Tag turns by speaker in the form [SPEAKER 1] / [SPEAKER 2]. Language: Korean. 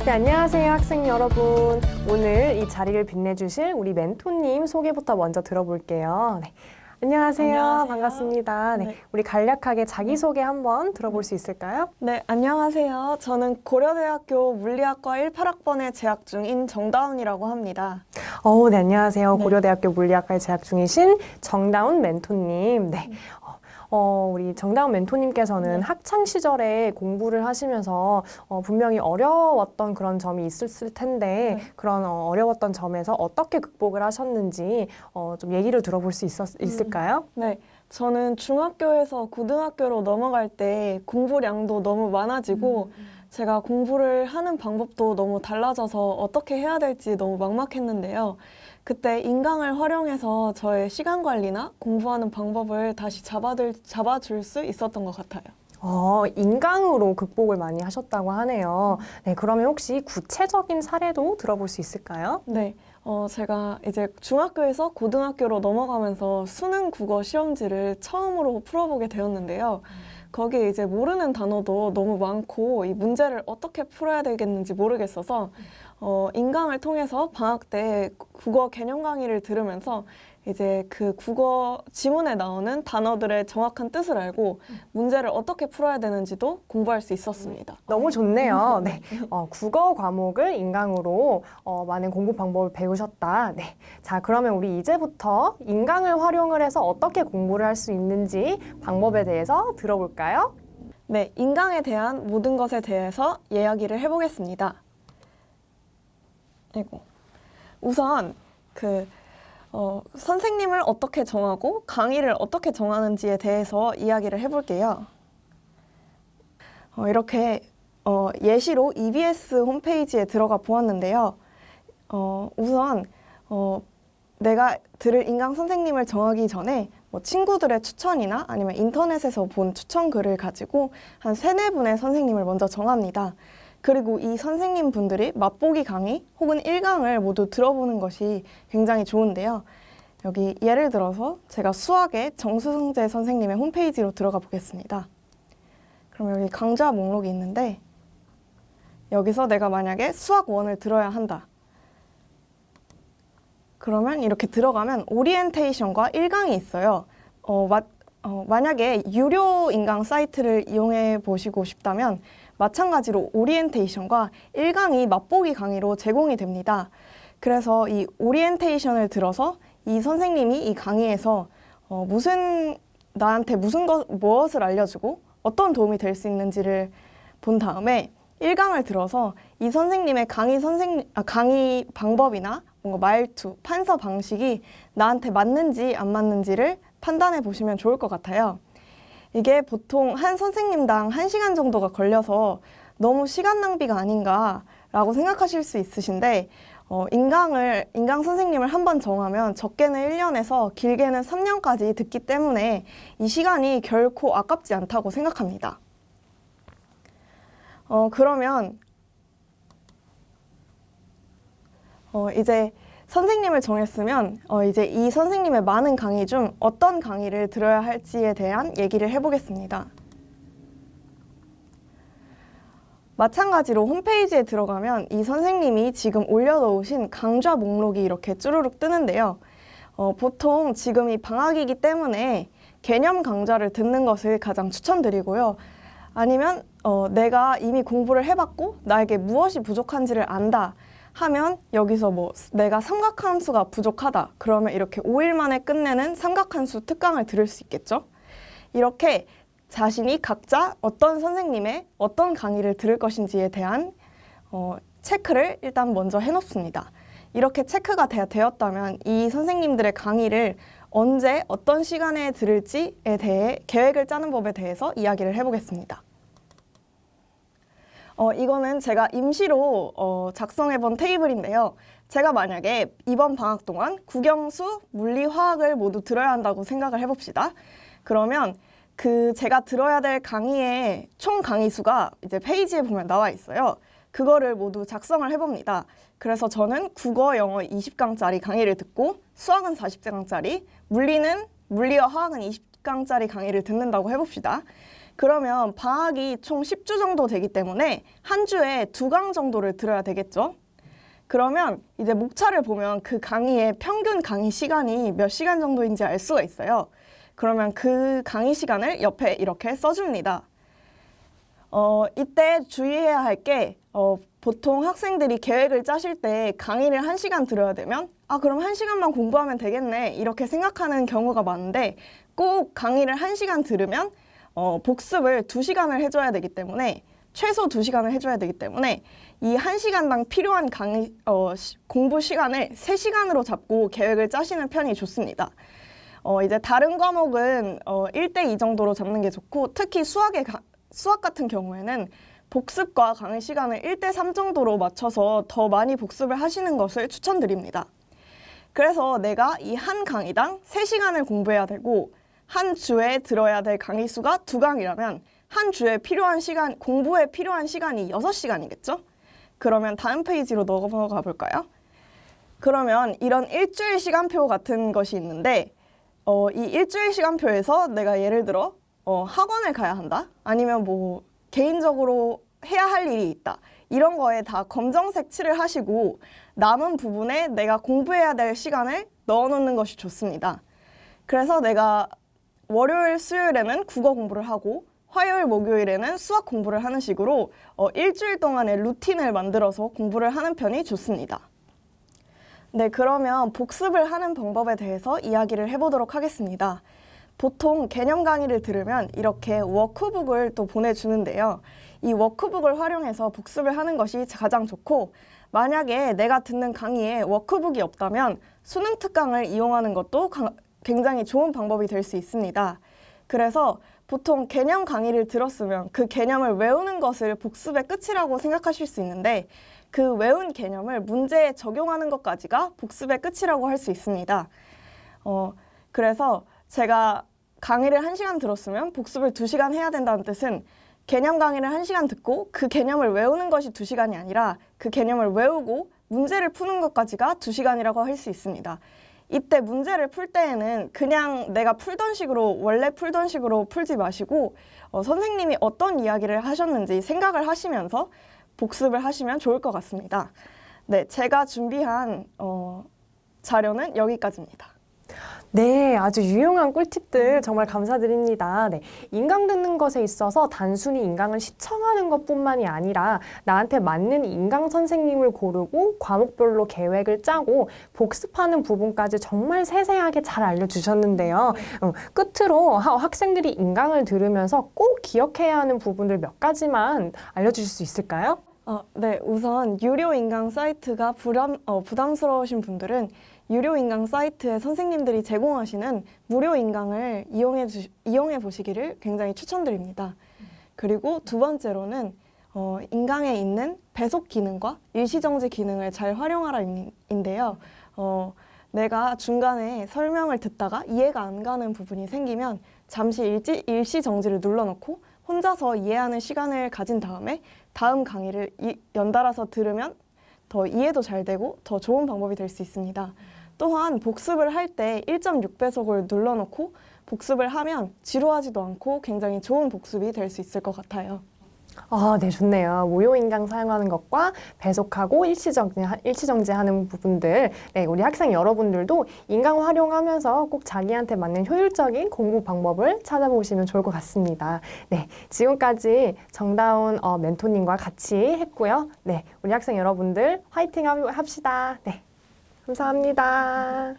[SPEAKER 1] 네, 안녕하세요, 학생 여러분. 오늘 이 자리를 빛내주실 우리 멘토님 소개부터 먼저 들어볼게요. 네. 안녕하세요. 반갑습니다. 네,
[SPEAKER 2] 네.
[SPEAKER 1] 우리 간략하게 자기소개 한번 들어볼 수 있을까요?
[SPEAKER 2] 네, 안녕하세요. 저는 고려대학교 물리학과 18학번에 재학 중인 정다운이라고 합니다.
[SPEAKER 1] 네, 안녕하세요.
[SPEAKER 2] 네.
[SPEAKER 1] 고려대학교 물리학과에 재학 중이신 정다운 멘토님. 네. 우리 정다운 멘토님께서는
[SPEAKER 2] 네.
[SPEAKER 1] 학창 시절에 공부를 하시면서 분명히 어려웠던 그런 점이 있었을 텐데
[SPEAKER 2] 네.
[SPEAKER 1] 그런 어려웠던 점에서 어떻게 극복을 하셨는지 좀 얘기를 들어볼 수 있을까요?
[SPEAKER 2] 네, 저는 중학교에서 고등학교로 넘어갈 때 공부량도 너무 많아지고 제가 공부를 하는 방법도 너무 달라져서 어떻게 해야 될지 너무 막막했는데요. 그때 인강을 활용해서 저의 시간 관리나 공부하는 방법을 다시 잡아줄 수 있었던 것 같아요.
[SPEAKER 1] 인강으로 극복을 많이 하셨다고 하네요. 네, 그러면 혹시 구체적인 사례도 들어볼 수 있을까요?
[SPEAKER 2] 네, 제가 이제 중학교에서 고등학교로 넘어가면서 수능 국어 시험지를 처음으로 풀어보게 되었는데요. 거기에 이제 모르는 단어도 너무 많고 이 문제를 어떻게 풀어야 되겠는지 모르겠어서 인강을 통해서 방학 때 국어 개념 강의를 들으면서 이제 그 국어 지문에 나오는 단어들의 정확한 뜻을 알고 문제를 어떻게 풀어야 되는지도 공부할 수 있었습니다.
[SPEAKER 1] 너무 좋네요. 네. 국어 과목을 인강으로 많은 공부 방법을 배우셨다. 네. 자, 그러면 우리 이제부터 인강을 활용을 해서 어떻게 공부를 할 수 있는지 방법에 대해서 들어볼까요?
[SPEAKER 2] 네, 인강에 대한 모든 것에 대해서 이야기를 해보겠습니다. 우선 선생님을 어떻게 정하고 강의를 어떻게 정하는지에 대해서 이야기를 해볼게요. 이렇게 예시로 EBS 홈페이지에 들어가 보았는데요. 우선 내가 들을 인강 선생님을 정하기 전에 친구들의 추천이나 아니면 인터넷에서 본 추천 글을 가지고 한 3-4분의 선생님을 먼저 정합니다. 그리고 이 선생님 분들이 맛보기 강의 혹은 1강을 모두 들어보는 것이 굉장히 좋은데요. 여기 예를 들어서 제가 수학의 정수승재 선생님의 홈페이지로 들어가 보겠습니다. 그럼 여기 강좌 목록이 있는데 여기서 내가 만약에 수학 1을 들어야 한다. 그러면 이렇게 들어가면 오리엔테이션과 1강이 있어요. 만약에 유료 인강 사이트를 이용해 보시고 싶다면 마찬가지로 오리엔테이션과 1강이 맛보기 강의로 제공이 됩니다. 그래서 이 오리엔테이션을 들어서 이 선생님이 이 강의에서 나한테 무엇을 알려주고 어떤 도움이 될 수 있는지를 본 다음에 1강을 들어서 이 선생님의 강의 방법이나 뭔가 말투, 판서 방식이 나한테 맞는지 안 맞는지를 판단해 보시면 좋을 것 같아요. 이게 보통 한 선생님당 1시간 정도가 걸려서 너무 시간 낭비가 아닌가라고 생각하실 수 있으신데 인강 선생님을 한번 정하면 적게는 1년에서 길게는 3년까지 듣기 때문에 이 시간이 결코 아깝지 않다고 생각합니다. 그러면 이제 선생님을 정했으면 이제 이 선생님의 많은 강의 중 어떤 강의를 들어야 할지에 대한 얘기를 해보겠습니다. 마찬가지로 홈페이지에 들어가면 이 선생님이 지금 올려놓으신 강좌 목록이 이렇게 쭈루룩 뜨는데요. 보통 지금이 방학이기 때문에 개념 강좌를 듣는 것을 가장 추천드리고요. 아니면 내가 이미 공부를 해봤고 나에게 무엇이 부족한지를 안다 하면 여기서 내가 삼각함수가 부족하다 그러면 이렇게 5일 만에 끝내는 삼각함수 특강을 들을 수 있겠죠. 이렇게 자신이 각자 어떤 선생님의 어떤 강의를 들을 것인지에 대한 체크를 일단 먼저 해놓습니다. 이렇게 체크가 되었다면 이 선생님들의 강의를 언제 어떤 시간에 들을지에 대해 계획을 짜는 법에 대해서 이야기를 해보겠습니다. 이거는 제가 임시로 작성해본 테이블인데요. 제가 만약에 이번 방학 동안 국영수, 물리, 화학을 모두 들어야 한다고 생각을 해봅시다. 그러면 제가 들어야 될 강의의 총 강의 수가 이제 페이지에 보면 나와 있어요. 그거를 모두 작성을 해봅니다. 그래서 저는 국어, 영어 20강짜리 강의를 듣고 수학은 40강짜리, 물리와 화학은 20강짜리 강의를 듣는다고 해봅시다. 그러면 방학이 총 10주 정도 되기 때문에 한 주에 2강 정도를 들어야 되겠죠? 그러면 이제 목차를 보면 그 강의의 평균 강의 시간이 몇 시간 정도인지 알 수가 있어요. 그러면 그 강의 시간을 옆에 이렇게 써줍니다. 이때 주의해야 할 게 보통 학생들이 계획을 짜실 때 강의를 1시간 들어야 되면 그럼 1시간만 공부하면 되겠네 이렇게 생각하는 경우가 많은데 꼭 강의를 1시간 들으면 복습을 2시간을 해줘야 되기 때문에 최소 2시간을 해줘야 되기 때문에 이 1시간당 필요한 강의 공부 시간을 3시간으로 잡고 계획을 짜시는 편이 좋습니다. 이제 다른 과목은 1대2 정도로 잡는 게 좋고 특히 수학 같은 경우에는 복습과 강의 시간을 1대3 정도로 맞춰서 더 많이 복습을 하시는 것을 추천드립니다. 그래서 내가 이 한 강의당 3시간을 공부해야 되고 한 주에 들어야 될 강의 수가 2강이라면 한 주에 필요한 시간, 공부에 필요한 시간이 6시간이겠죠? 그러면 다음 페이지로 넘어가 볼까요? 그러면 이런 일주일 시간표 같은 것이 있는데 이 일주일 시간표에서 내가 예를 들어 학원을 가야 한다? 아니면 뭐 개인적으로 해야 할 일이 있다. 이런 거에 다 검정색 칠을 하시고 남은 부분에 내가 공부해야 될 시간을 넣어놓는 것이 좋습니다. 그래서 내가 월요일, 수요일에는 국어 공부를 하고 화요일, 목요일에는 수학 공부를 하는 식으로 일주일 동안의 루틴을 만들어서 공부를 하는 편이 좋습니다. 네, 그러면 복습을 하는 방법에 대해서 이야기를 해보도록 하겠습니다. 보통 개념 강의를 들으면 이렇게 워크북을 또 보내주는데요. 이 워크북을 활용해서 복습을 하는 것이 가장 좋고 만약에 내가 듣는 강의에 워크북이 없다면 수능 특강을 이용하는 것도 굉장히 좋은 방법이 될 수 있습니다. 그래서 보통 개념 강의를 들었으면 그 개념을 외우는 것을 복습의 끝이라고 생각하실 수 있는데 그 외운 개념을 문제에 적용하는 것까지가 복습의 끝이라고 할 수 있습니다. 그래서 제가 강의를 1시간 들었으면 복습을 2시간 해야 된다는 뜻은 개념 강의를 1시간 듣고 그 개념을 외우는 것이 2시간이 아니라 그 개념을 외우고 문제를 푸는 것까지가 2시간이라고 할 수 있습니다. 이때 문제를 풀 때에는 그냥 내가 풀던 식으로 원래 풀던 식으로 풀지 마시고 선생님이 어떤 이야기를 하셨는지 생각을 하시면서 복습을 하시면 좋을 것 같습니다. 네, 제가 준비한 자료는 여기까지입니다.
[SPEAKER 1] 네, 아주 유용한 꿀팁들 정말 감사드립니다. 네, 인강 듣는 것에 있어서 단순히 인강을 시청하는 것뿐만이 아니라 나한테 맞는 인강 선생님을 고르고 과목별로 계획을 짜고 복습하는 부분까지 정말 세세하게 잘 알려주셨는데요. 끝으로 학생들이 인강을 들으면서 꼭 기억해야 하는 부분들 몇 가지만 알려주실 수 있을까요?
[SPEAKER 2] 네, 우선 유료 인강 사이트가 부담스러우신 분들은 유료 인강 사이트에 선생님들이 제공하시는 무료 인강을 이용해 보시기를 굉장히 추천드립니다. 그리고 두 번째로는 인강에 있는 배속 기능과 일시정지 기능을 잘 활용하라인데요. 내가 중간에 설명을 듣다가 이해가 안 가는 부분이 생기면 잠시 일시정지를 눌러놓고 혼자서 이해하는 시간을 가진 다음에 다음 강의를 연달아서 들으면 더 이해도 잘 되고 더 좋은 방법이 될 수 있습니다. 또한 복습을 할 때 1.6배속을 눌러놓고 복습을 하면 지루하지도 않고 굉장히 좋은 복습이 될 수 있을 것 같아요.
[SPEAKER 1] 네, 좋네요. 무료 인강 사용하는 것과 배속하고 일시정지하는 부분들. 네, 우리 학생 여러분들도 인강 활용하면서 꼭 자기한테 맞는 효율적인 공부 방법을 찾아보시면 좋을 것 같습니다. 네, 지금까지 정다운 멘토님과 같이 했고요. 네, 우리 학생 여러분들 화이팅 합시다. 네, 감사합니다.